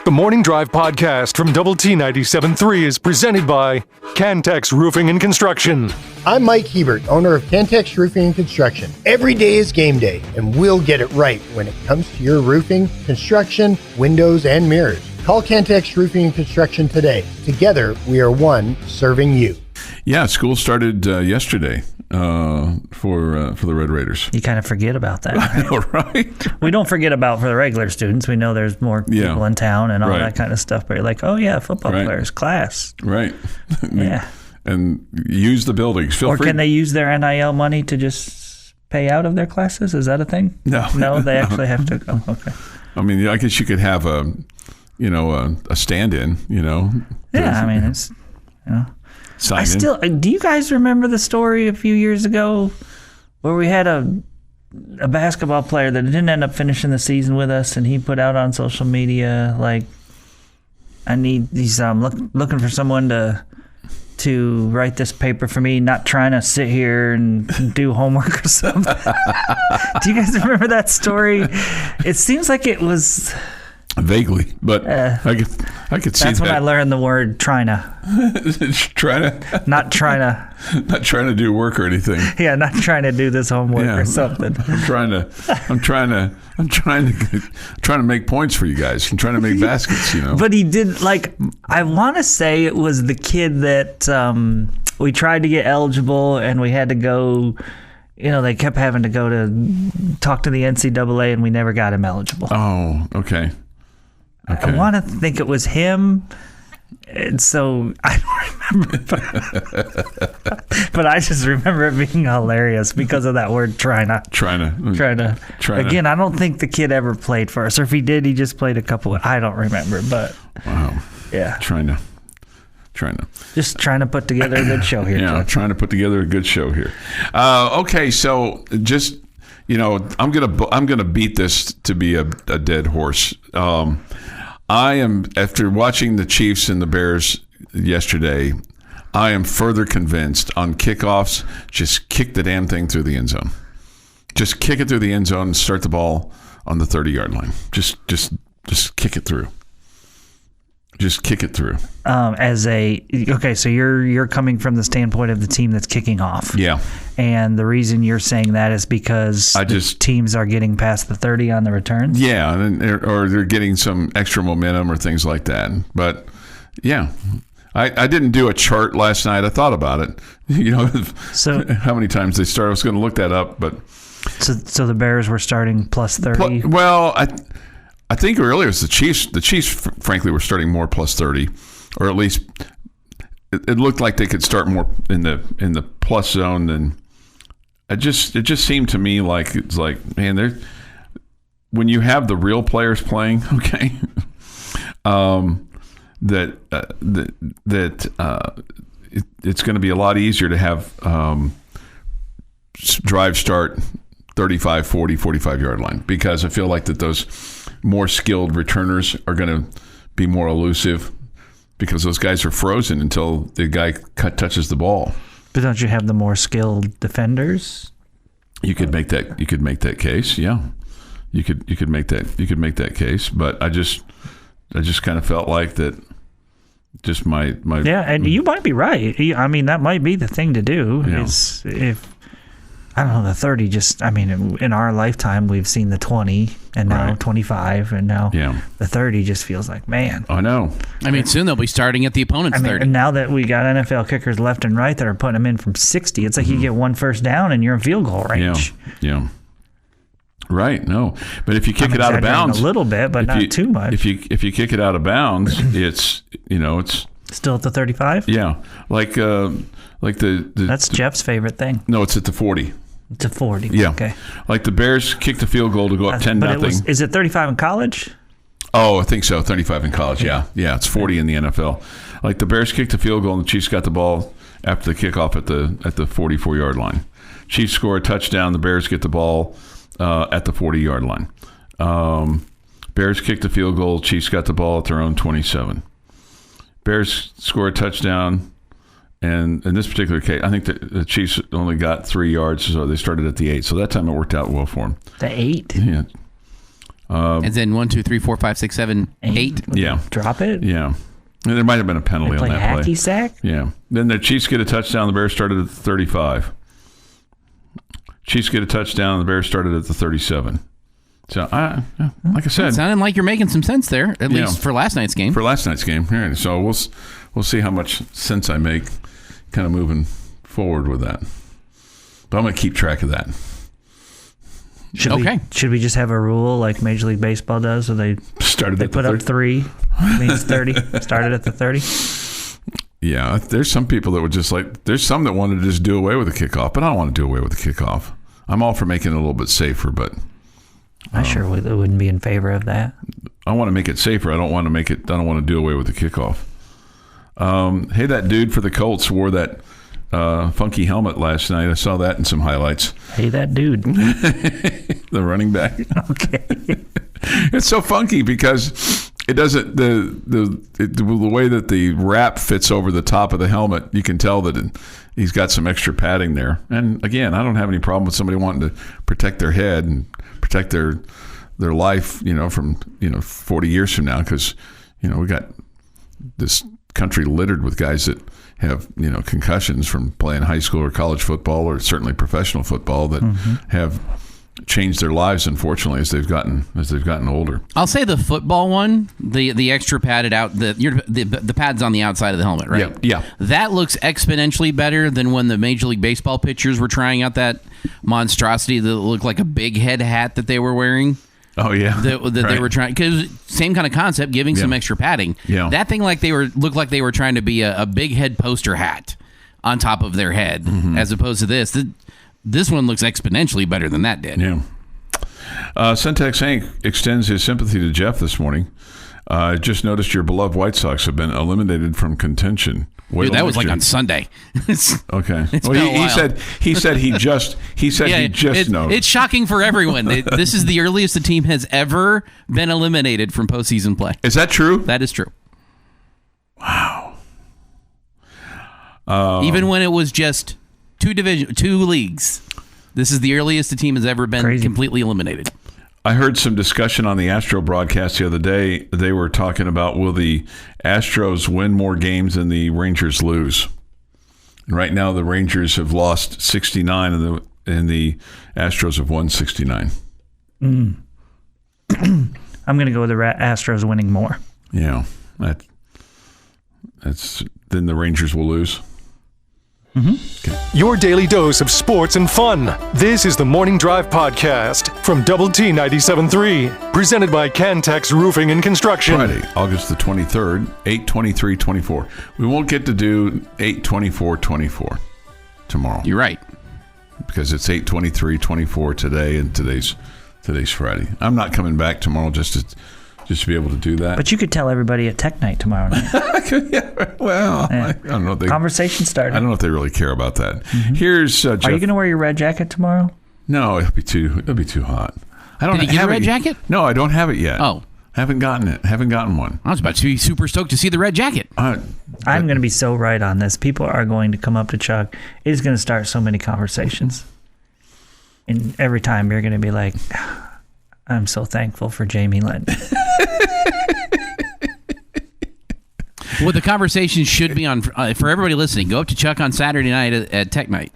The Morning Drive podcast from Double T 97.3 is presented by Cantex Roofing and Construction. I'm Mike Hebert, owner of Cantex Roofing and Construction. Every day is game day, and we'll get it right when it comes to your roofing, construction, windows, and mirrors. Call Cantex Roofing and Construction today. Together, we are one serving you. Yeah, school started yesterday for the Red Raiders. You kind of forget about that, right? I know, right? We don't forget about for the regular students. We know there's more people in town and all that kind of stuff. But you're like, oh, yeah, football players, class. Right. Yeah. And use the buildings. Feel free. Can they use their NIL money to just pay out of their classes? Is that a thing? No. No, they actually have to. Oh, okay. I mean, I guess you could have a stand-in, Yeah, I mean, it's, Sign in. Do you guys remember the story a few years ago where we had a basketball player that didn't end up finishing the season with us, and he put out on social media like, he's looking for someone to write this paper for me, not trying to sit here and do homework or something. Do you guys remember that story? It seems like it was vaguely, but I could see that. That's when I learned the word tryna. Not trying to do work or anything. Yeah, not trying to do this homework or something. I'm trying to make points for you guys. I'm trying to make baskets, But he did, I want to say it was the kid that we tried to get eligible, and we had to go. They kept having to go to talk to the NCAA, and we never got him eligible. Oh, okay. I want to think it was him, and so I don't remember. But I just remember it being hilarious because of that word trying to. Again, I don't think the kid ever played for us, or if he did, he just played a couple. I don't remember, but wow, yeah, trying to. Just trying to put together a good show here. Yeah, trying to put together a good show here. Okay, so just I'm gonna beat this to be a dead horse. I am, after watching the Chiefs and the Bears yesterday, I am further convinced on kickoffs, just kick the damn thing through the end zone. Just kick it through the end zone and start the ball on the 30-yard line. Just kick it through. Just kick it through. So you're coming from the standpoint of the team that's kicking off. Yeah. And the reason you're saying that is because teams are getting past the 30 on the returns? Yeah, or they're getting some extra momentum or things like that. But, yeah. I didn't do a chart last night. I thought about it. So how many times they start. I was going to look that up. But So the Bears were starting plus 30? Well, I think earlier it was the Chiefs. The Chiefs, frankly, were starting more plus 30, or at least it looked like they could start more in the plus zone than. It just seemed to me like it's like, man, when you have the real players playing, okay, it's going to be a lot easier to have drive start 35, 40, 45-yard line, because I feel like that those more skilled returners are going to be more elusive because those guys are frozen until the guy touches the ball. But don't you have the more skilled defenders? You could make that. You could make that case. Yeah, you could make that. You could make that case. But I just kind of felt like that. Just my. Yeah, and you might be right. I mean, that might be the thing to do. Yeah. Is if. I don't know, the 30 in our lifetime, we've seen the 20 and now 25 and now the 30 just feels like, man. I know. Soon they'll be starting at the opponent's 30. And now that we got NFL kickers left and right that are putting them in from 60, it's like you get one first down and you're in field goal range. Yeah. Right. No. But if you kick it out of bounds. A little bit, but not too much. If you kick it out of bounds, it's. Still at the 35? Yeah. Like That's Jeff's favorite thing. No, it's at the 40. To 40. Yeah. Okay. Like the Bears kicked the field goal to go up 10-0. Is it 35 in college? Oh, I think so. 35 in college. Yeah. It's 40 in the NFL. Like the Bears kicked the field goal and the Chiefs got the ball after the kickoff at the 44-yard line. Chiefs score a touchdown. The Bears get the ball at the 40-yard line. Bears kicked the field goal. Chiefs got the ball at their own 27. Bears score a touchdown. And in this particular case, I think the Chiefs only got 3 yards, so they started at the 8. So that time it worked out well for them. The 8? Yeah. As in 1, 2, 3, 4, 5, 6, 7, 8. Yeah. Drop it. Yeah. And there might have been a penalty on Play that play. hacky sack. Yeah. Then the Chiefs get a touchdown. The Bears started at the 35. Chiefs get a touchdown. The Bears started at the 37. So, like I said, Sounding like you're making some sense there, at least for last night's game. For last night's game. Yeah. So we'll see how much sense I make kind of moving forward with that. But I'm going to keep track of that. Should we just have a rule like Major League Baseball does, so they put up 3 means 30. Started at the 30. Yeah, there's some people that would just there's some that want to just do away with the kickoff, but I don't want to do away with the kickoff. I'm all for making it a little bit safer, but I sure wouldn't be in favor of that. I want to make it safer. I don't want to do away with the kickoff. Hey, that dude for the Colts wore that funky helmet last night. I saw that in some highlights. Hey, that dude. The running back. Okay. It's so funky because it doesn't the way that the wrap fits over the top of the helmet. You can tell that he's got some extra padding there. And again, I don't have any problem with somebody wanting to protect their head and protect their life, from 40 years from now, because we got this country littered with guys that have concussions from playing high school or college football, or certainly professional football, that have changed their lives, unfortunately, as they've gotten older. I'll say the football one, the extra padded out, the pads on the outside of the helmet, right? Yeah. That looks exponentially better than when the Major League Baseball pitchers were trying out that monstrosity that looked like a big head hat that they were wearing. Oh yeah, that right. They were trying, because same kind of concept, giving some extra padding. Yeah, that thing looked like they were trying to be a big head poster hat on top of their head, as opposed to this. This one looks exponentially better than that did. Yeah. Centex Inc. extends his sympathy to Jeff this morning. Just noticed your beloved White Sox have been eliminated from contention. Dude, that was like on Sunday. Okay. Well, he said he just noticed. It's shocking for everyone. This is the earliest the team has ever been eliminated from postseason play. Is that true? That is true. Wow. Even when it was just two leagues, this is the earliest the team has ever been completely eliminated. I heard some discussion on the Astro broadcast the other day. They were talking about, will the Astros win more games than the Rangers lose? And right now, the Rangers have lost 69, and the Astros have won 69. I'm going to go with the Astros winning more. Yeah, that's then the Rangers will lose. Okay. Your daily dose of sports and fun. This is the Morning Drive Podcast from Double T 97.3, presented by Cantex Roofing and Construction. Friday, August the 23rd, 8/23/24. We won't get to do 8/24/24 tomorrow. You're right, because it's 8/23/24 today, and today's Friday. I'm not coming back tomorrow just to be able to do that. But you could tell everybody at Tech Night tomorrow night. Yeah, well, I don't know. Conversation started. I don't know if they really care about that. Here's Jeff. Are you going to wear your red jacket tomorrow? No, it'll be too hot. I don't. Did you get a red jacket? No, I don't have it yet. Oh, haven't gotten it. Haven't gotten one. I was about to be super stoked to see the red jacket. I'm going to be so right on this. People are going to come up to Chuck. It is going to start so many conversations, and every time you're going to be like, I'm so thankful for Jamie Lent. What the conversation should be on, for everybody listening, go up to Chuck on Saturday night at Tech Night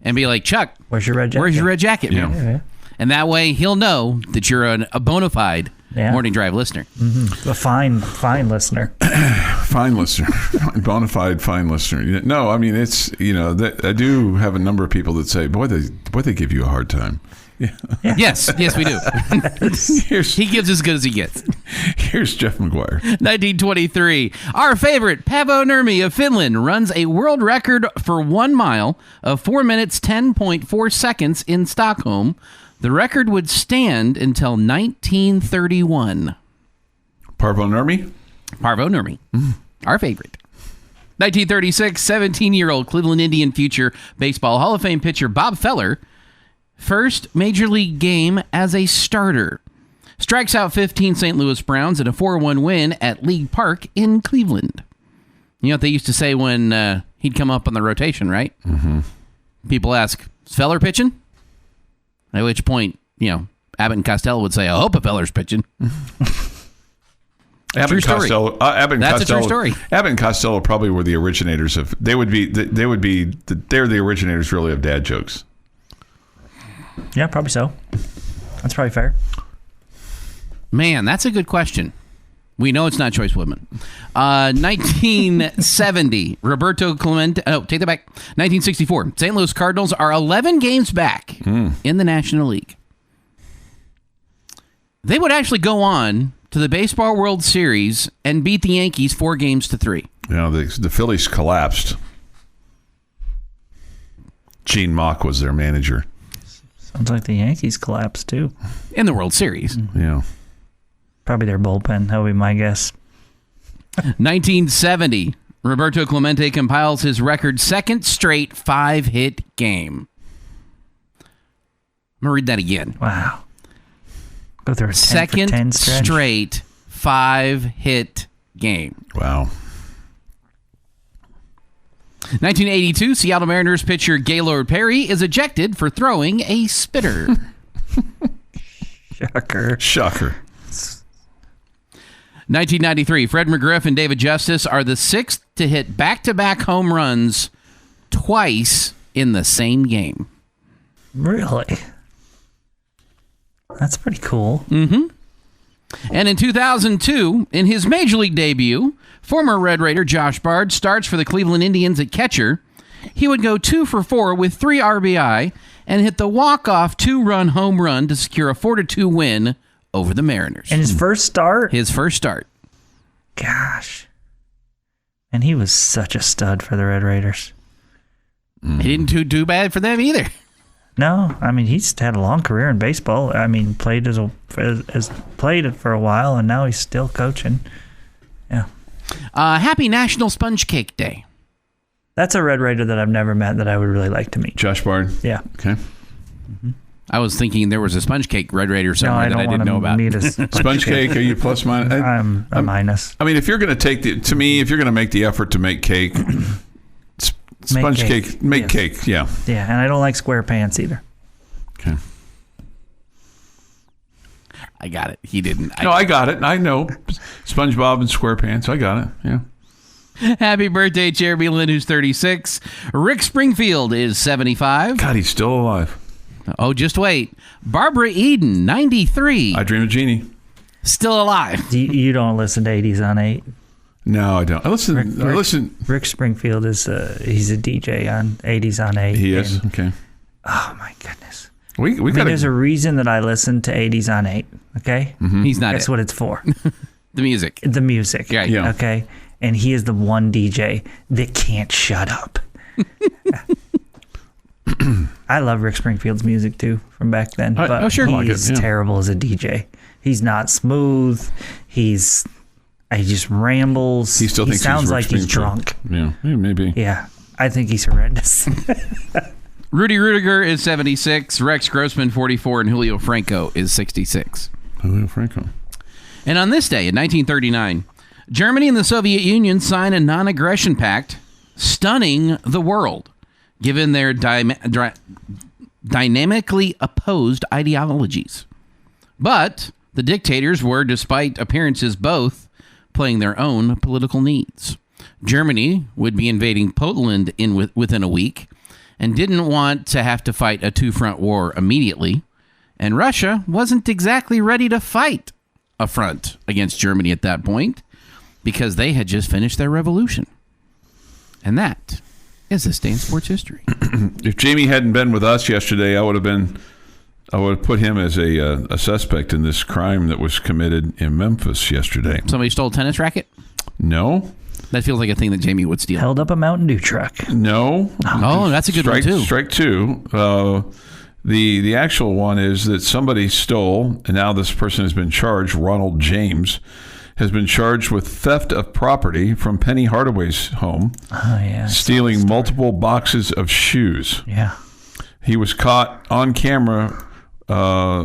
and be like, Chuck, where's your red jacket? Where's your red jacket, man? Yeah. And that way he'll know that you're a bona fide Morning Drive listener. Mm-hmm. A fine listener. Fine listener. Bona fide fine listener. No, I mean, it's, I do have a number of people that say, boy, they give you a hard time. Yeah. Yes, we do. He gives as good as he gets. Here's Jeff McGuire. 1923. Our favorite, Paavo Nurmi of Finland, runs a world record for 1 mile of 4 minutes, 10.4 seconds in Stockholm. The record would stand until 1931. Paavo Nurmi? Paavo Nurmi. Our favorite. 1936, 17-year-old Cleveland Indian future baseball Hall of Fame pitcher Bob Feller, first major league game as a starter. Strikes out 15 St. Louis Browns in a 4-1 win at League Park in Cleveland. You know what they used to say when he'd come up on the rotation, right? Mm-hmm. People ask, is Feller pitching? At which point, Abbott and Costello would say, I hope a feller's pitching. Abbott story. That's a true story. Abbott and Costello probably were the originators of. They're the originators really of dad jokes. Yeah, probably so. That's probably fair. Man, that's a good question. We know it's not Choice Woodman. 1970, Roberto Clemente. Oh, take that back. 1964, St. Louis Cardinals are 11 games back in the National League. They would actually go on to the Baseball World Series and beat the Yankees 4-3. The Phillies collapsed. Gene Mauch was their manager. Sounds like the Yankees collapsed, too. In the World Series. Yeah. Probably their bullpen. That would be my guess. 1970, Roberto Clemente compiles his record second straight 5-hit game. I'm going to read that again. Wow. Go through a 10 second for 10 stretch. Straight 5-hit game. Wow. 1982, Seattle Mariners pitcher Gaylord Perry is ejected for throwing a spitter. Shocker. 1993, Fred McGriff and David Justice are the 6th to hit back-to-back home runs twice in the same game. Really? That's pretty cool. Mm-hmm. And in 2002, in his Major League debut, former Red Raider Josh Bard starts for the Cleveland Indians at catcher. He would go 2 for 4 with 3 RBI and hit the walk-off 2-run home run to secure a 4-2 win over the Mariners. And his first start? His first start. Gosh. And he was such a stud for the Red Raiders. He didn't do too bad for them either. No, I mean, he's had a long career in baseball. I mean, played played for a while, and now he's still coaching. Yeah. Happy National Sponge Cake Day. That's a Red Raider that I've never met that I would really like to meet. Josh Bard? Yeah. Okay. Mm-hmm. I was thinking there was a sponge cake Red Raider somewhere that I didn't know about. Sponge cake, are you plus minus? I'm a minus. I mean, if you're going to make the effort to make cake, sponge cake, make cake, yeah. Yeah, and I don't like square pants either. Okay. I got it. He didn't. I got it. I know. SpongeBob and SquarePants. I got it. Yeah. Happy birthday, Jeremy Lynn, who's 36. Rick Springfield is 75. God, he's still alive. Oh, just wait. Barbara Eden, 93. I Dream of Jeannie. Still alive. You don't listen to 80s on 8? No, I don't. I listen. Rick Springfield is he's a DJ on 80s on 8. He is? Okay. Oh, my goodness. There's a reason that I listen to 80s on 8, okay? Mm-hmm. He's not That's what it's for. The music. The music. Yeah. Okay? And he is the one DJ that can't shut up. I love Rick Springfield's music too from back then, but he's terrible as a DJ. He's not smooth. He just rambles. He still thinks sounds like he's drunk. Yeah, maybe. Yeah, I think he's horrendous. Rudy Rudiger is 76, Rex Grossman 44, and Julio Franco is 66. Julio Franco. And on this day in 1939, Germany and the Soviet Union sign a non-aggression pact, stunning the world, given their dynamically opposed ideologies. But the dictators were, despite appearances, both playing their own political needs. Germany would be invading Poland within a week and didn't want to have to fight a two-front war immediately. And Russia wasn't exactly ready to fight a front against Germany at that point because they had just finished their revolution. And that is this day in sports history. If Jamie hadn't been with us yesterday, I would have put him as a suspect in this crime that was committed in Memphis yesterday. Somebody stole a tennis racket? No. That feels like a thing that Jamie would steal. Held up a Mountain Dew truck. No. Oh, that's a good one too. Strike two. The actual one is that somebody stole, and now this person has been charged. Ronald James has been charged with theft of property from Penny Hardaway's home. Oh yeah. Stealing multiple boxes of shoes. Yeah. He was caught on camera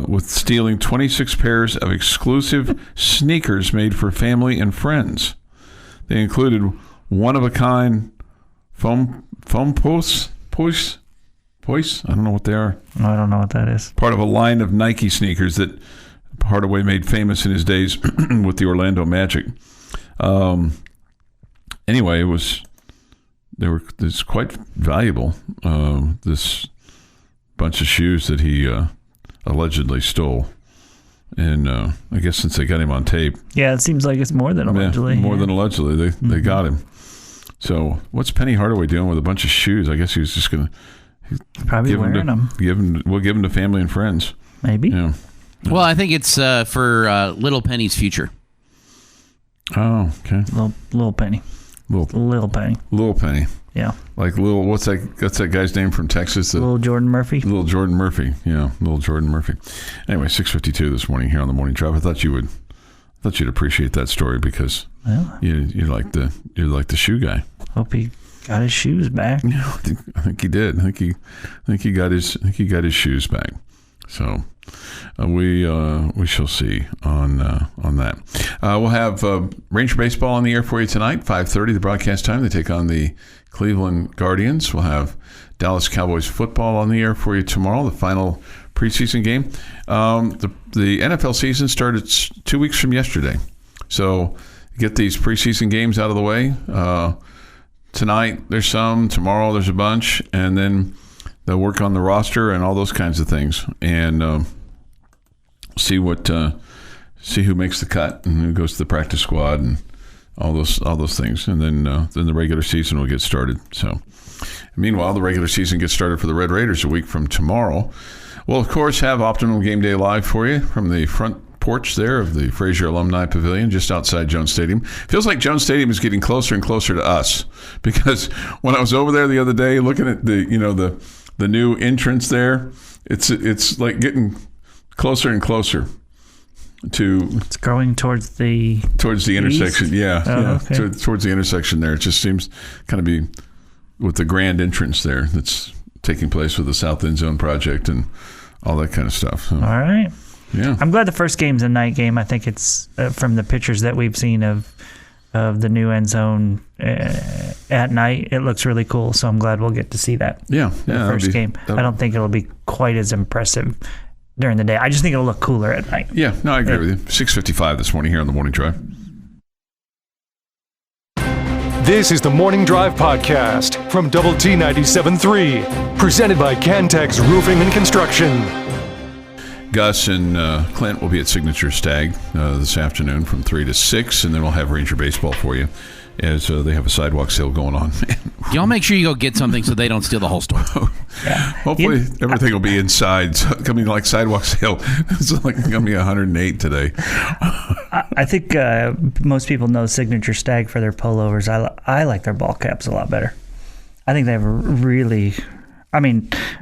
with stealing 26 pairs of exclusive sneakers made for family and friends. They included one-of-a-kind foam push Poise? I don't know what they are. I don't know what that is. Part of a line of Nike sneakers that Hardaway made famous in his days with the Orlando Magic. Anyway, it's quite valuable. This bunch of shoes that he allegedly stole, and I guess since they got him on tape, Yeah, it seems like it's more than allegedly. more than allegedly, they got him. So what's Penny Hardaway doing with a bunch of shoes? I guess he was just going to Probably wearing them. We'll give them to family and friends. Maybe. Yeah. Well, I think it's for Little Penny's future. Oh, okay. Little Penny. Little Penny. Little Penny. Yeah. Like little. What's that guy's name from Texas? Little Jordan Murphy. Little Jordan Murphy. Yeah, little Jordan Murphy. Anyway, 6:52 this morning here on the Morning Drive. I thought you'd appreciate that story because you're like the shoe guy. Hope he got his shoes back. Yeah, I think he did. I think he got his shoes back. So we shall see on that. We'll have Ranger baseball on the air for you tonight, 5:30 the broadcast time. They take on the Cleveland Guardians. We'll have Dallas Cowboys football on the air for you tomorrow, the final preseason game. The NFL season started 2 weeks from yesterday, so get these preseason games out of the way. Tonight there's some, tomorrow there's a bunch, and then they'll work on the roster and all those kinds of things, and see who makes the cut and who goes to the practice squad and all those things, and then the regular season will get started. So, meanwhile, the regular season gets started for the Red Raiders a week from tomorrow. We'll of course have Optimum Game Day live for you from the front porch there of the Frazier Alumni Pavilion just outside Jones Stadium. Feels like Jones Stadium is getting closer and closer to us, because when I was over there the other day looking at the new entrance there, it's like getting closer and closer to. It's growing towards the intersection. east? Yeah, Okay. towards the intersection there. It just seems kind of be with the grand entrance there that's taking place with the South End Zone project and all that kind of stuff. So, All right. yeah. I'm glad the first game's a night game. I think it's from the pictures that we've seen of the new end zone at night. It looks really cool, so I'm glad we'll get to see that. Yeah. The first game. I don't think it'll be quite as impressive during the day. I just think it'll look cooler at night. Yeah, no, I agree with you. 6:55 this morning here on the Morning Drive. This is the Morning Drive Podcast from Double T 97.3, presented by Cantex Roofing and Construction. Gus and Clint will be at Signature Stag this afternoon from 3 to 6, and then we'll have Ranger baseball for you as they have a sidewalk sale going on. Y'all make sure you go get something so they don't steal the whole store. Hopefully everything will be inside. So, I mean, like sidewalk sale, it's like going to be 108 today. I think most people know Signature Stag for their pullovers. I like their ball caps a lot better. I think they have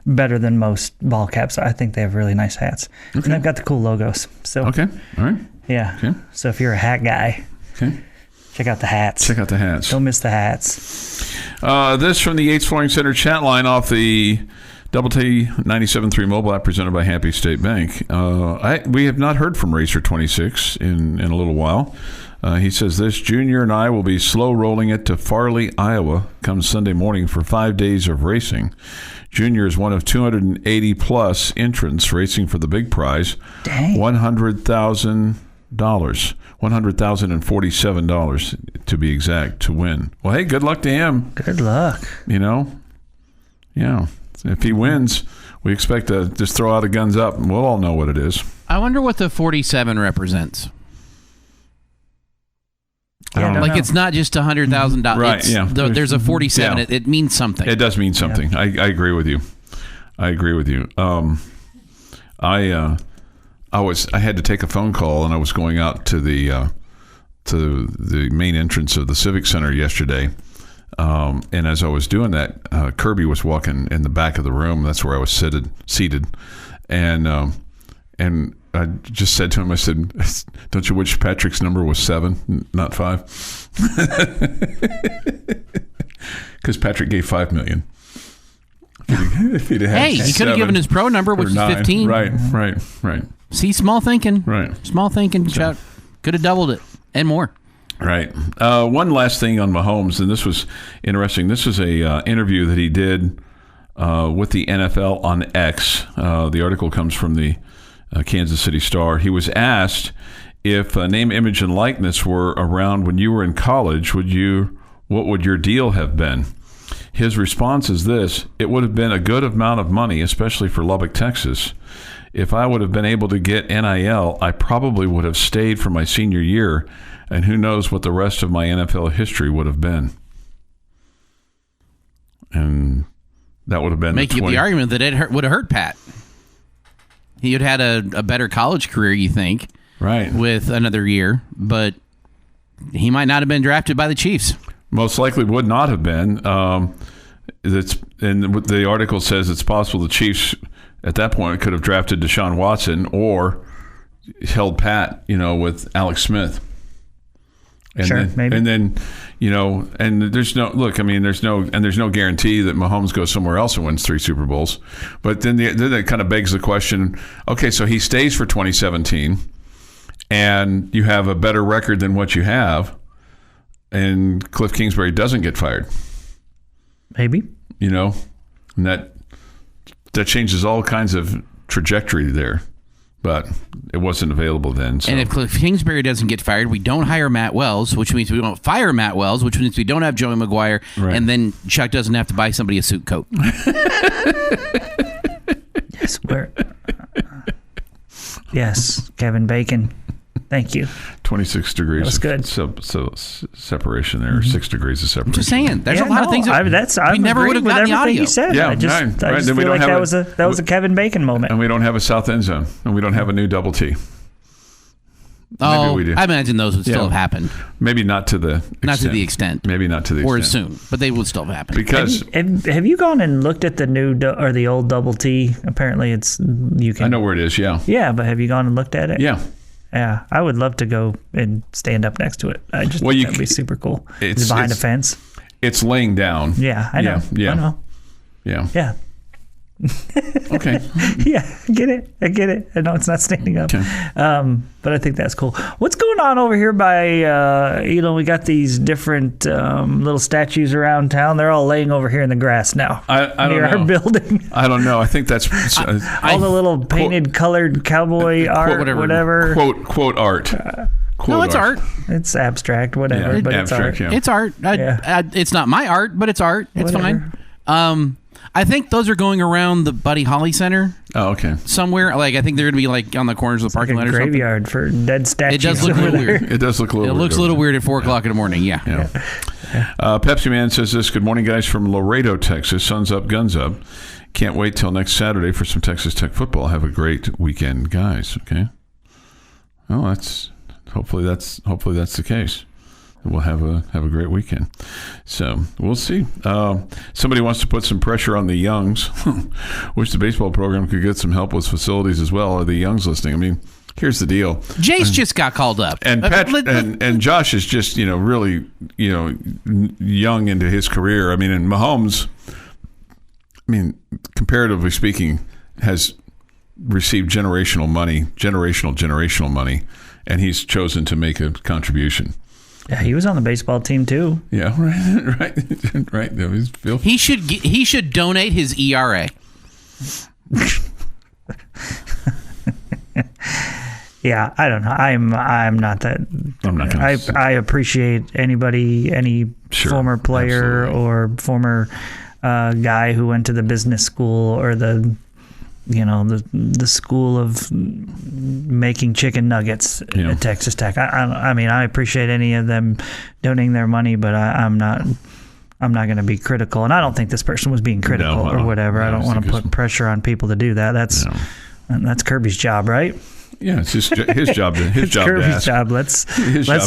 better than most ball caps. I think they have really nice hats. Okay. And they've got the cool logos. So Okay, all right. Yeah. Okay. So if you're a hat guy, Okay. check out the hats. Check out the hats. Don't miss the hats. This from the Yates Flooring Center chat line off the Double T 97.3 mobile app presented by Happy State Bank. We have not heard from Racer 26 in a little while. He says this: Junior and I will be slow rolling it to Farley, Iowa come Sunday morning for 5 days of racing. Junior is one of 280 plus entrants racing for the big prize. Dang. $100,000. $100,047 to be exact to win. Well, hey, good luck to him. Good luck. Yeah. If he wins, we expect to just throw out a guns up, and we'll all know what it is. I wonder what the 47 represents. Yeah, I don't know. It's not just $100,000. Right, yeah. There's a 47. Yeah. It means something. It does mean something. Yeah. I agree with you. I had to take a phone call, and I was going out to the main entrance of the Civic Center yesterday. And as I was doing that, Kirby was walking in the back of the room. That's where I was seated. And I just said to him, I said, "Don't you wish Patrick's number was 7, not 5?" Because Patrick gave $5 million. If he'd had hey, he could have given his pro number, which is 15. Right. See, small thinking. Right. Small thinking. Chuck could have doubled it and more. Right. One last thing on Mahomes, and this was interesting. This was a interview that he did with the NFL on X. The article comes from the Kansas City Star. He was asked if name, image, and likeness were around when you were in college, what would your deal have been? His response is this: it would have been a good amount of money, especially for Lubbock, Texas. If I would have been able to get NIL, I probably would have stayed for my senior year, and who knows what the rest of my NFL history would have been. And that would have been making the argument that it would have hurt Pat. He would have had a better college career, you think, right, with another year, but he might not have been drafted by the Chiefs. Most likely would not have been. And the article says it's possible the Chiefs at that point could have drafted Deshaun Watson or held pat, with Alex Smith. And sure, then, maybe. And then, and there's no guarantee that Mahomes goes somewhere else and wins 3 Super Bowls. But then that kind of begs the question, okay, so he stays for 2017 and you have a better record than what you have, and Cliff Kingsbury doesn't get fired. Maybe. And that changes all kinds of trajectory there. But it wasn't available then. So. And if Cliff Kingsbury doesn't get fired, we don't hire Matt Wells, which means we don't fire Matt Wells, which means we don't have Joey Maguire, right. And then Chuck doesn't have to buy somebody a suit coat. Yes, Kevin Bacon. Thank you. 26 degrees. That's good. So separation there, 6 degrees of separation. Just saying, there's a lot of things that we never would have gotten the audio. You said. Yeah, I just feel like that was a Kevin Bacon moment. And we don't have a south end zone, and we don't have a new double T. Maybe we do. I imagine those would still have happened. Maybe not to the extent. Not to the extent. Maybe not to the extent. extent. Or soon, but they would still have happened. Because have you gone and looked at the new or the old double T? Apparently, you can. I know where it is. Yeah. Yeah, but have you gone and looked at it? Yeah. Yeah, I would love to go and stand up next to it. I just think that'd be super cool. It's behind a fence. It's laying down. Yeah, I know. Yeah. I know. Yeah. Yeah. Okay. Yeah, I get it. I know it's not standing up. Okay. But I think that's cool. What's going on over here by, we got these different little statues around town. They're all laying over here in the grass now. I don't near know. our building. I don't know. I think that's all the little painted, colored cowboy art, whatever. Quote art. No, it's art. It's abstract, whatever. Yeah, but abstract, it's art. yeah. It's art. It's not my art, but it's art. It's Whatever. fine. I think those are going around the Buddy Holly Center. Oh, okay. Somewhere. I think they're going to be on the corners of the parking lot or something. Graveyard for dead statues. It does look a little weird. It does look a little weird. It looks a little weird at 4 o'clock in the morning. Yeah. Pepsi Man says this: good morning, guys, from Laredo, Texas. Suns up, guns up. Can't wait till next Saturday for some Texas Tech football. Have a great weekend, guys. Okay. Well, hopefully that's the case. We'll have a great weekend. So we'll see. Somebody wants to put some pressure on the Youngs. Wish the baseball program could get some help with facilities as well. Are the Youngs listening? I mean, here's the deal. Jace just got called up. And and Josh is just, really, young into his career. I mean, and Mahomes, comparatively speaking, has received generational money, and he's chosen to make a contribution. Yeah, he was on the baseball team too. Yeah, right. That was filthy. He should donate his ERA. Yeah, I don't know. I'm not that. I'm not going to. I appreciate any former player absolutely. or former guy who went to the business school or the school of making chicken nuggets at Texas Tech. I appreciate any of them donating their money, but I'm not going to be critical. And I don't think this person was being critical or whatever. I don't want to put pressure on people to do that. That's Kirby's job, right? Yeah, it's his job to Kirby's job. Job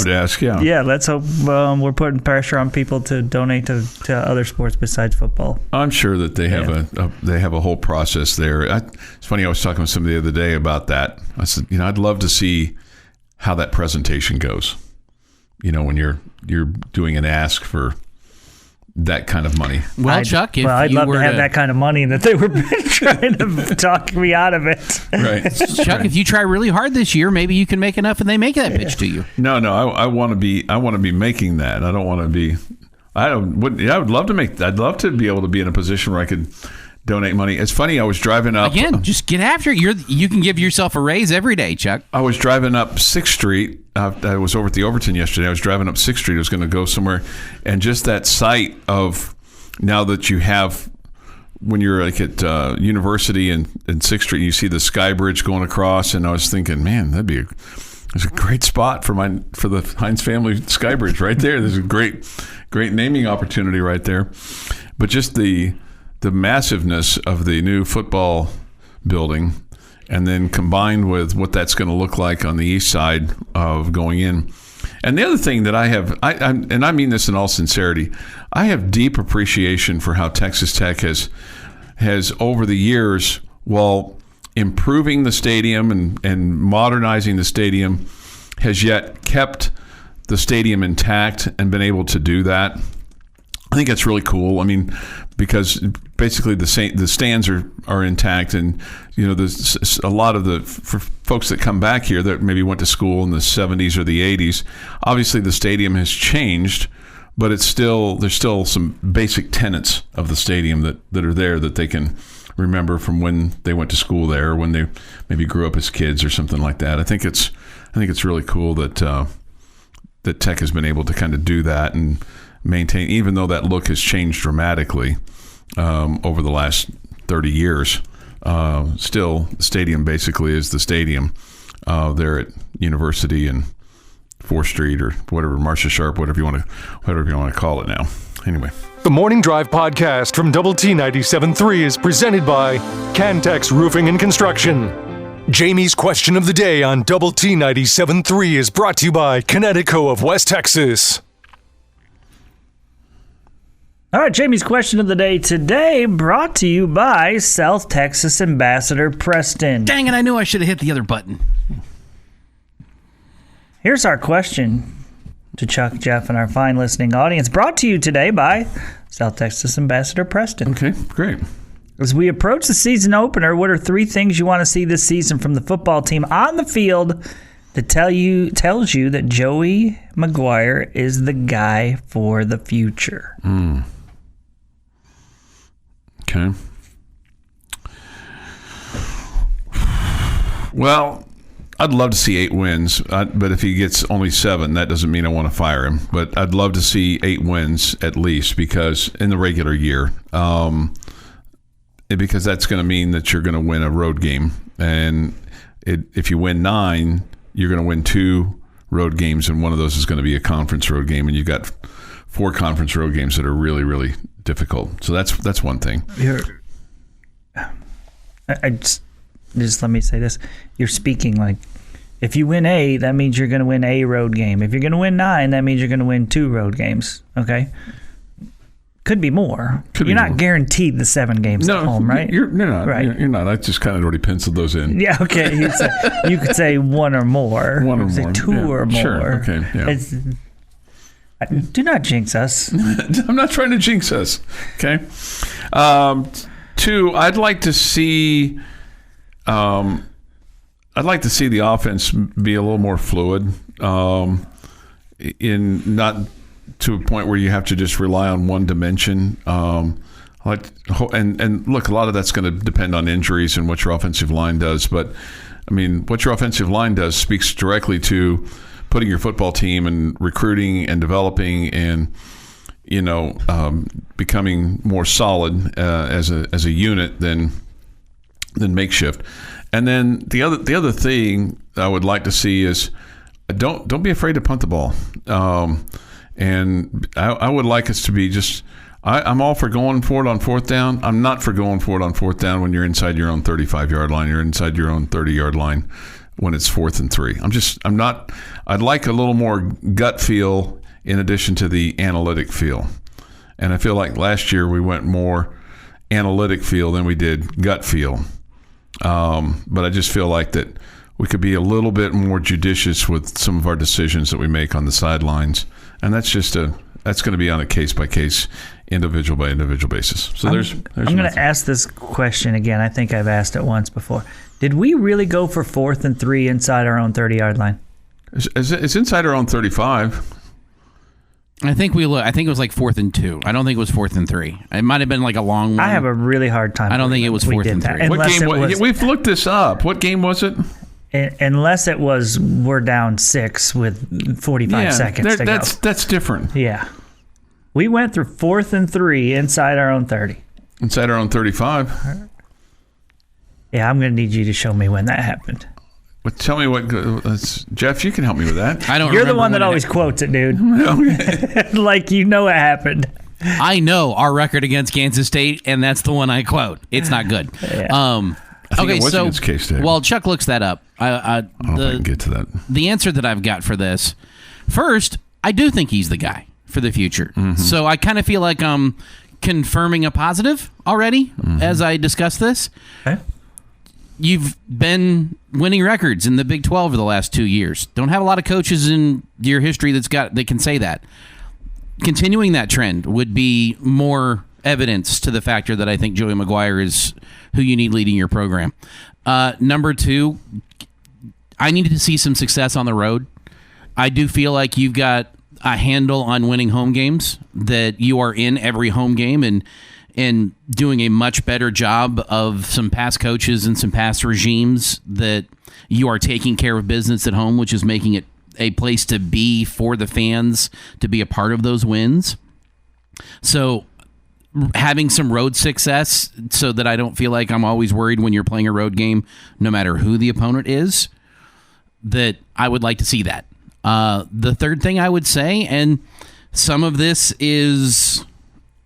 to ask. Yeah. Yeah. Let's hope we're putting pressure on people to donate to other sports besides football. I'm sure that they have a whole process there. It's funny. I was talking with somebody the other day about that. I said, I'd love to see how that presentation goes. When you're doing an ask for that kind of money. Well, Chuck, I'd love to have that kind of money that they were trying to talk me out of it. Right. Chuck, if you try really hard this year, maybe you can make enough and they make that pitch to you. No, I want to be making that. I don't want to be. I'd love to be able to be in a position where I could donate money. It's funny. I was driving up again. Just get after it. You can give yourself a raise every day, Chuck. I was driving up 6th Street. I was over at the Overton yesterday. I was driving up 6th Street. I was going to go somewhere, and just that sight of now that you have. When you're like at University and 6th Street, you see the Sky Bridge going across, and I was thinking, man, there's a great spot for the Heinz family Sky Bridge right there. There's a great naming opportunity right there. But just the massiveness of the new football building, and then combined with what that's going to look like on the east side of going in. And the other thing that I have, and I mean this in all sincerity, I have deep appreciation for how Texas Tech has over the years, while improving the stadium and modernizing the stadium, has yet kept the stadium intact and been able to do that. I think that's really cool. I mean, because basically the stands are intact, and there's a lot of for folks that come back here that maybe went to school in the 70s or the 80s. Obviously, the stadium has changed, but there's still some basic tenets of the stadium that are there that they can remember from when they went to school there, or when they maybe grew up as kids or something like that. I think it's really cool that Tech has been able to kind of do that and maintain, even though that look has changed dramatically over the last 30 years. Still, the stadium basically is the stadium there at University and 4th Street, or whatever, Marcia Sharp, whatever you want to call it now. Anyway. The Morning Drive podcast from Double T 97.3 is presented by Cantex Roofing and Construction. Jamie's question of the day on Double T 97.3 is brought to you by Connecticut of West Texas. All right, Jamie's question of the day today brought to you by South Texas Ambassador Preston. Dang it, I knew I should have hit the other button. Here's our question to Chuck, Jeff, and our fine listening audience, brought to you today by South Texas Ambassador Preston. Okay, great. As we approach the season opener, what are 3 things you want to see this season from the football team on the field that tells you that Joey McGuire is the guy for the future? Okay. Well, I'd love to see 8 wins, but if he gets only 7, that doesn't mean I want to fire him. But I'd love to see 8 wins at least, because in the regular year, because that's going to mean that you're going to win a road game. And if you win 9, you're going to win 2 road games, and one of those is going to be a conference road game, and you've got 4 conference road games that are really, really difficult. So that's one thing. Just let me say this. You're speaking like, if you win 8, that means you're going to win a road game. If you're going to win 9, that means you're going to win 2 road games. Okay? Could be more. You're not guaranteed the 7 games at home, right? You're not. Right. You're not. I just kind of already penciled those in. Yeah, okay. You could say 1 or more. 1 or more. 2 or more. Sure. Okay. Yeah. Do not jinx us. I'm not trying to jinx us. Okay. 2, I'd like to see the offense be a little more fluid, in not to a point where you have to just rely on one dimension. And look, a lot of that's going to depend on injuries and what your offensive line does. But I mean, what your offensive line does speaks directly to putting your football team and recruiting and developing and becoming more solid as a unit than makeshift. And then the other thing I would like to see is don't be afraid to punt the ball. And I would like us to be just. I'm all for going for it on 4th down. I'm not for going for it on 4th down when you're inside your own 35-yard line. You're inside your own 30-yard line when it's 4th and 3. I'm not. I'd like a little more gut feel in addition to the analytic feel. And I feel like last year we went more analytic feel than we did gut feel. But I just feel like that we could be a little bit more judicious with some of our decisions that we make on the sidelines. And that's going to be on a case-by-case, individual-by-individual basis. So I'm going to ask this question again. I think I've asked it once before. Did we really go for 4th and 3 inside our own 30-yard line? It's inside our own 35. I think it was like 4th and 2. I don't think it was 4th and 3. It might have been like a long one. I have a really hard time. I don't think it was 4th and 3. What game? We've looked this up. What game was it? Unless it was we're down 6 with 45 seconds to go. That's different. Yeah. We went through 4th and 3 inside our own 30. Inside our own 35. Yeah, I'm going to need you to show me when that happened. Well, tell me what... Jeff, you can help me with that. I don't. You're the one that always quotes it, dude. Like you know it happened. I know our record against Kansas State, and that's the one I quote. It's not good. Yeah. Okay, so while Chuck looks that up, I don't know if I can get to that. The answer that I've got for this, first, I do think he's the guy for the future. Mm-hmm. So I kind of feel like I'm confirming a positive already as I discuss this. Okay. You've been winning records in the Big 12 for the last 2 years. Don't have a lot of coaches in your history that can say that. Continuing that trend would be more evidence to the factor that I think Joey McGuire is who you need leading your program. Number 2, I needed to see some success on the road. I do feel like you've got a handle on winning home games, that you are in every home game and doing a much better job of some past coaches and some past regimes, that you are taking care of business at home, which is making it a place to be for the fans, to be a part of those wins. So having some road success so that I don't feel like I'm always worried when you're playing a road game, no matter who the opponent is, that I would like to see that. The third thing I would say, and some of this is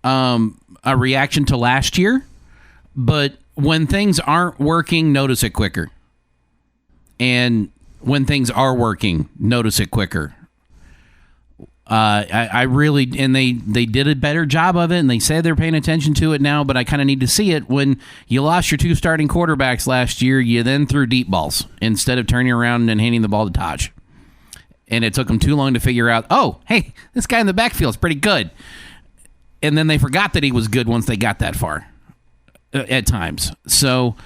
a reaction to last year, but when things aren't working, notice it quicker. And when things are working, notice it quicker. I really, and they did a better job of it, and they say they're paying attention to it now, but I kind of need to see it. When you lost your 2 starting quarterbacks last year, you then threw deep balls instead of turning around and handing the ball to Taj. And it took them too long to figure out, oh, hey, this guy in the backfield is pretty good. And then they forgot that he was good once they got that far at times. So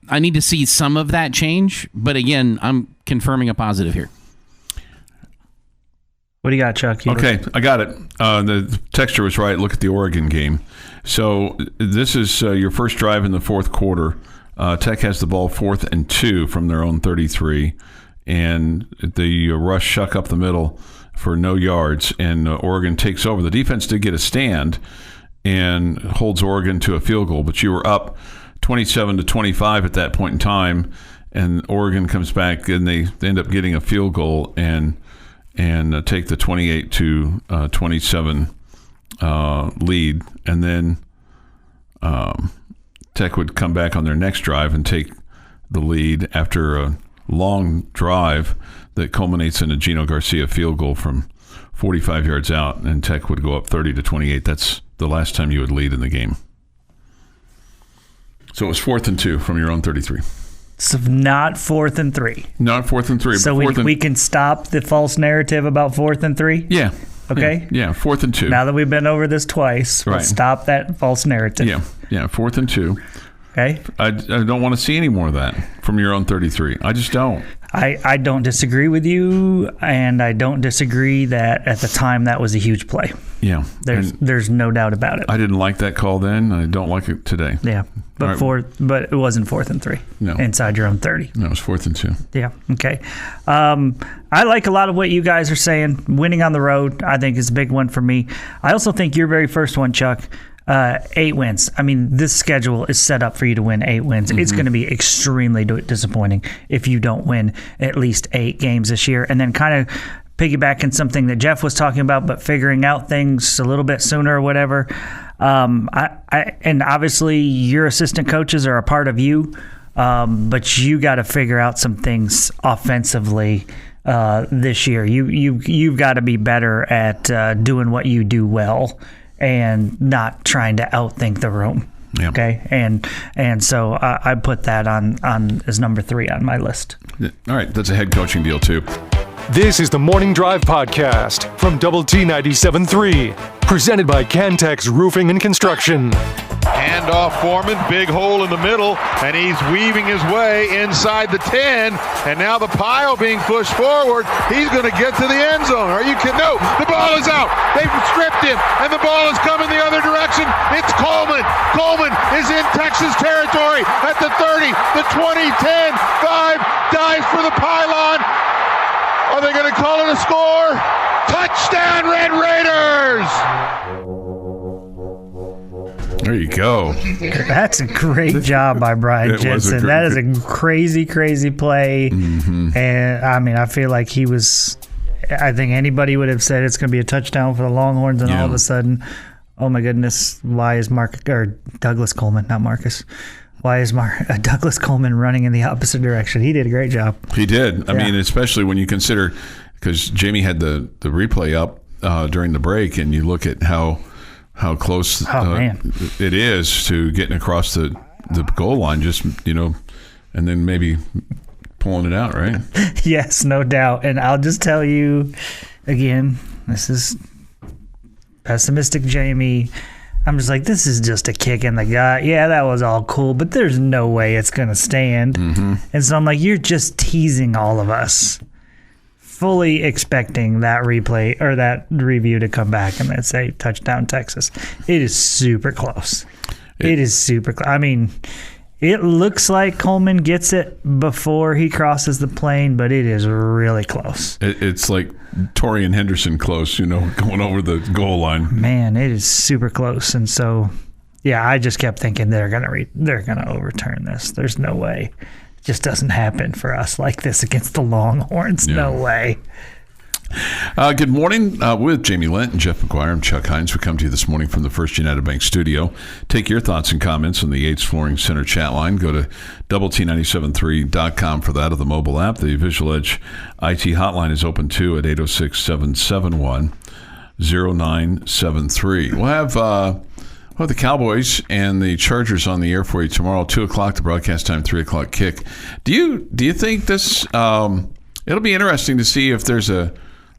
I need to see some of that change. But again, I'm confirming a positive here. What do you got, Chuck? Okay, I got it. The texture was right. Look at the Oregon game. So this is your first drive in the fourth quarter. Tech has the ball 4th and 2 from their own 33. And the rush shuck up the middle for no yards, and Oregon takes over. The defense did get a stand and holds Oregon to a field goal, but you were up 27-25 at that point in time, and Oregon comes back, and they end up getting a field goal and take the 28-27 lead, and then Tech would come back on their next drive and take the lead after a long drive that culminates in a Gino Garcia field goal from 45 yards out, and Tech would go up 30-28. That's the last time you would lead in the game. So it was 4th and 2 from your own 33. So not 4th and 3. Not 4th and 3. So we can stop the false narrative about 4th and 3? Yeah. Okay. Yeah, 4th and 2. Now that we've been over this twice, right. Let's stop that false narrative. Yeah, 4th and 2. Okay. I don't want to see any more of that from your own 33. I just don't. I don't disagree with you, and I don't disagree that at the time that was a huge play. Yeah. There's no doubt about it. I didn't like that call then. I don't like it today. Yeah. But but it wasn't 4th and 3. No. Inside your own 30. No, it was 4th and 2. Yeah. Okay. I like a lot of what you guys are saying. Winning on the road, I think, is a big one for me. I also think your very first one, Chuck, 8 wins. I mean, this schedule is set up for you to win 8 wins. Mm-hmm. It's going to be extremely disappointing if you don't win at least 8 games this year. And then kind of piggybacking something that Jeff was talking about, but figuring out things a little bit sooner or whatever. And obviously your assistant coaches are a part of you, but you got to figure out some things offensively this year. You've got to be better at doing what you do well, and not trying to outthink the room. Yep. Okay, and so I put that on as number 3 on my list. All right, that's a head coaching deal too. This is the Morning Drive Podcast from Double T 97.3, presented by Cantex Roofing and Construction. Handoff Foreman, big hole in the middle, and he's weaving his way inside the 10, and now the pile being pushed forward. He's going to get to the end zone. Are you kidding? No, the ball is out. stripped him, and the ball is coming the other direction. It's Coleman. Coleman is in Texas territory at the 30, the 20, 10, 5, dives for the pylon. Are they going to call it a score? Touchdown, Red Raiders! There you go. That's a great job by Brian Jensen. That is a crazy, crazy play. Mm-hmm. And, I mean, I feel like he was – I think anybody would have said it's going to be a touchdown for the Longhorns, and all of a sudden, oh, my goodness, why is Douglas Coleman, not Marcus – why is Douglas Coleman running in the opposite direction? He did a great job. He did. I mean, especially when you consider – because Jamie had the replay up during the break, and you look at how close it is to getting across the goal line, just, and then maybe pulling it out, right? Yes, no doubt. And I'll just tell you, again, this is pessimistic Jamie. I'm just like, this is just a kick in the gut. Yeah, that was all cool, but there's no way it's going to stand. Mm-hmm. And so I'm like, you're just teasing all of us, fully expecting that replay or that review to come back and then say touchdown Texas. It is super close. It is super close. I mean, it looks like Coleman gets it before he crosses the plane, but it is really close. It's like Torian Henderson close, going over the goal line. Man, it is super close. And so, yeah, I just kept thinking they're gonna overturn this. There's no way. It just doesn't happen for us like this against the Longhorns. Yeah. No way. Good morning with Jamie Lent and Jeff McGuire. I'm Chuck Heinz. We come to you this morning from the First United Bank studio. Take your thoughts and comments on the Yates Flooring Center chat line. Go to doublet973.com for that, or the mobile app. The Visual Edge IT hotline is open too at 806-771-0973. We'll have the Cowboys and the Chargers on the air for you tomorrow, 2 o'clock, the broadcast time, 3 o'clock kick. Do you think this it'll be interesting to see if there's a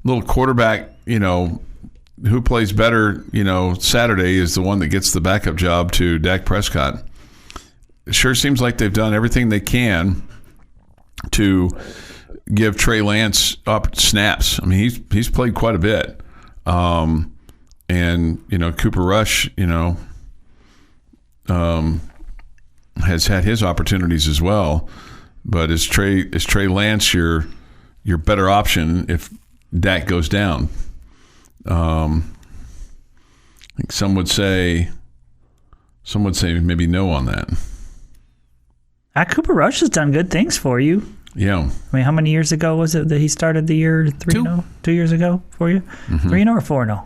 little quarterback, who plays better, Saturday is the one that gets the backup job to Dak Prescott. It sure seems like they've done everything they can to give Trey Lance up snaps. I mean, he's played quite a bit. And, Cooper Rush, has had his opportunities as well. But is Trey Lance your better option if Dak goes down? I think some would say maybe no on that. Cooper Rush has done good things for you. Yeah. I mean, how many years ago was it that he started the year 3-0? 2 years ago for you? 3-0 or 4-0?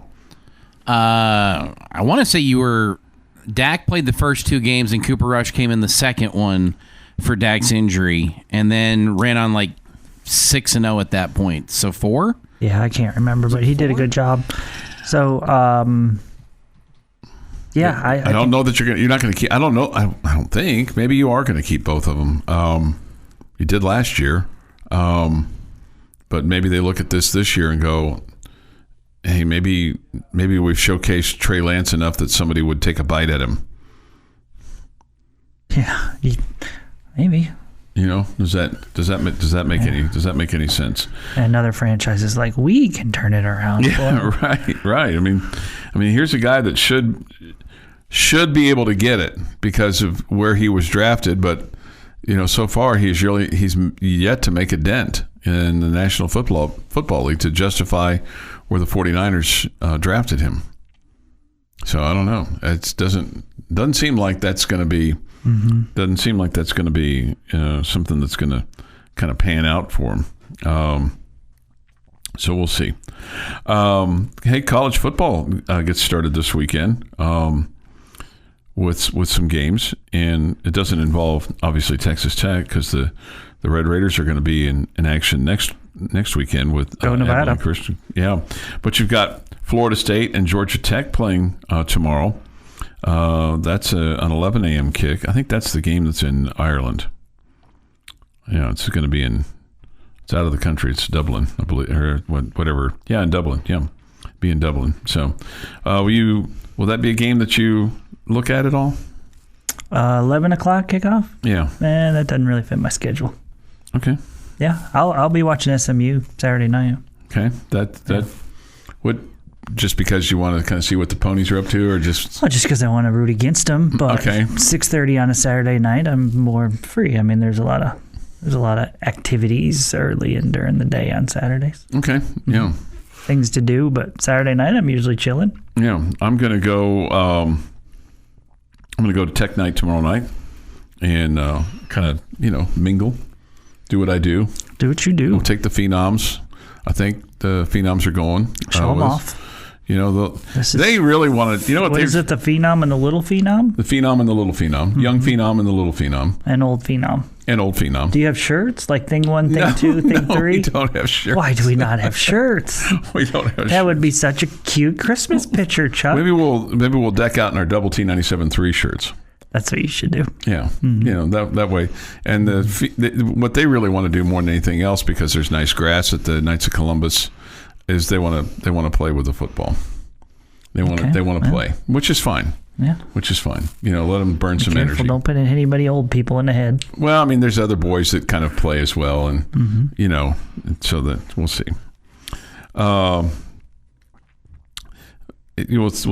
I want to say Dak played the first 2 games and Cooper Rush came in the second one for Dak's injury, and then ran on like 6-0 at that point. So 4? Yeah, I can't remember, but he did a good job. So, yeah, I don't know that you're not going to keep. I don't know. I don't think. Maybe you are going to keep both of them. You did last year, but maybe they look at this year and go, "Hey, maybe we've showcased Trey Lance enough that somebody would take a bite at him." Yeah, maybe. Does that make any sense? Another franchise is like, we can turn it around. Yeah, right. I mean, here's a guy that should be able to get it because of where he was drafted, but so far he's yet to make a dent in the National Football League to justify where the 49ers drafted him. So I don't know. It doesn't seem like that's going to be. Mm-hmm. Doesn't seem like that's going to be something that's going to kind of pan out for him. So we'll see. Hey, college football gets started this weekend with some games, and it doesn't involve obviously Texas Tech because the Red Raiders are going to be in action next weekend with Nevada. Christian. Yeah, but you've got Florida State and Georgia Tech playing tomorrow. That's an 11 a.m. kick. I think that's the game that's in Ireland. Yeah, it's going to be it's out of the country. It's Dublin, I believe, or whatever. Yeah, in Dublin. Yeah, be in Dublin. So, will that be a game that you look at all? 11 o'clock kickoff? Yeah. That doesn't really fit my schedule. Okay. Yeah, I'll be watching SMU Saturday night. Okay. What just because you want to kind of see what the ponies are up to, or just? Well, just because I want to root against them. But Okay. 6:30 on a Saturday night, I'm more free. I mean, there's a lot of activities early and during the day on Saturdays. Okay. Yeah. Things to do, but Saturday night I'm usually chilling. Yeah. I'm gonna go. I'm gonna go to Tech Night tomorrow night, and kind of mingle, do what I do. Do what you do. We'll take the Phenoms. I think the Phenoms are going. Show them off. They really want to. What is it? The Phenom and the Little Phenom? The Phenom and the Little Phenom. Young Phenom and the Little Phenom. And Old Phenom. And Old Phenom. Do you have shirts? Like Thing 1, Thing 2, Thing 3? We don't have shirts. Why do we not have shirts? We don't have shirts. That would be such a cute Christmas picture, Chuck. Maybe we'll deck out in our Double T 97.3 shirts. That's what you should do. Yeah, that way. And what they really want to do more than anything else, because there's nice grass at the Knights of Columbus, is they want to play with the football. They want to play, which is fine. Yeah, which is fine. Let them burn some careful, energy. Don't put anybody old people in the head. Well, I mean, there's other boys that kind of play as well, and so that we'll see. We'll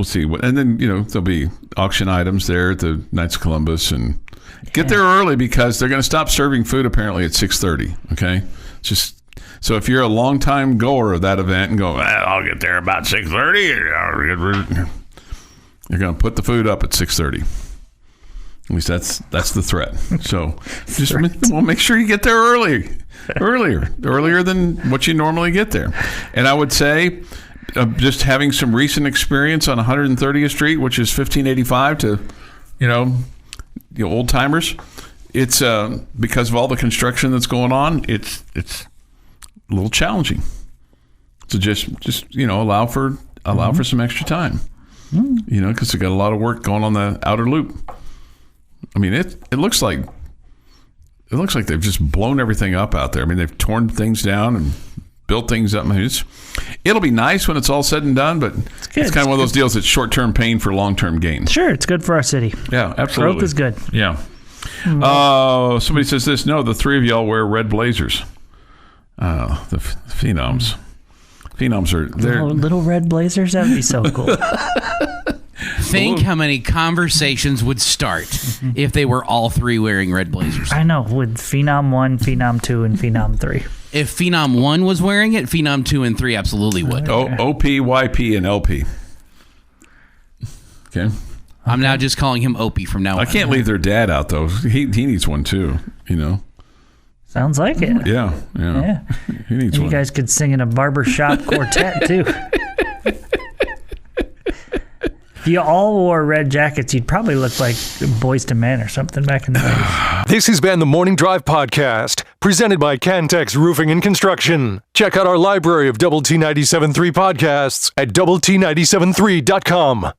see. And then there'll be auction items there at the Knights of Columbus, and get there early because they're going to stop serving food apparently at 6:30. Okay, just so if you're a long-time goer of that event and go, I'll get there about 6:30. You're going to put the food up at 6:30. At least that's the threat. So make sure you get there earlier than what you normally get there. And I would say, just having some recent experience on 130th Street, which is 1585 to, old timers. It's because of all the construction that's going on. It's a little challenging. So just allow for some extra time. Because they got a lot of work going on the outer loop. I mean, it looks like they've just blown everything up out there. I mean, they've torn things down and built things up. I mean, it'll be nice when it's all said and done, but it's kind of one of those deals that's short-term pain for long-term gain. Sure, it's good for our city. Yeah, absolutely. Growth is good. Yeah. Somebody says this. No, the three of y'all wear red blazers. The Phenoms. Phenoms are there. Little red blazers. That would be so cool. Think how many conversations would start if they were all three wearing red blazers. I know, with Phenom 1, Phenom 2, and Phenom 3. If Phenom 1 was wearing it, Phenom 2 and 3 absolutely would. OP, YP, and LP. Okay. I'm now just calling him Opie from now on. I can't leave their dad out, though. He needs one, too, Sounds like it. Yeah. He needs one. You guys could sing in a barbershop quartet, too. If you all wore red jackets, you'd probably look like Boyz II Men or something back in the day. This has been the Morning Drive Podcast, presented by Cantex Roofing and Construction. Check out our library of Double T 97.3 podcasts at doublet97.3.com.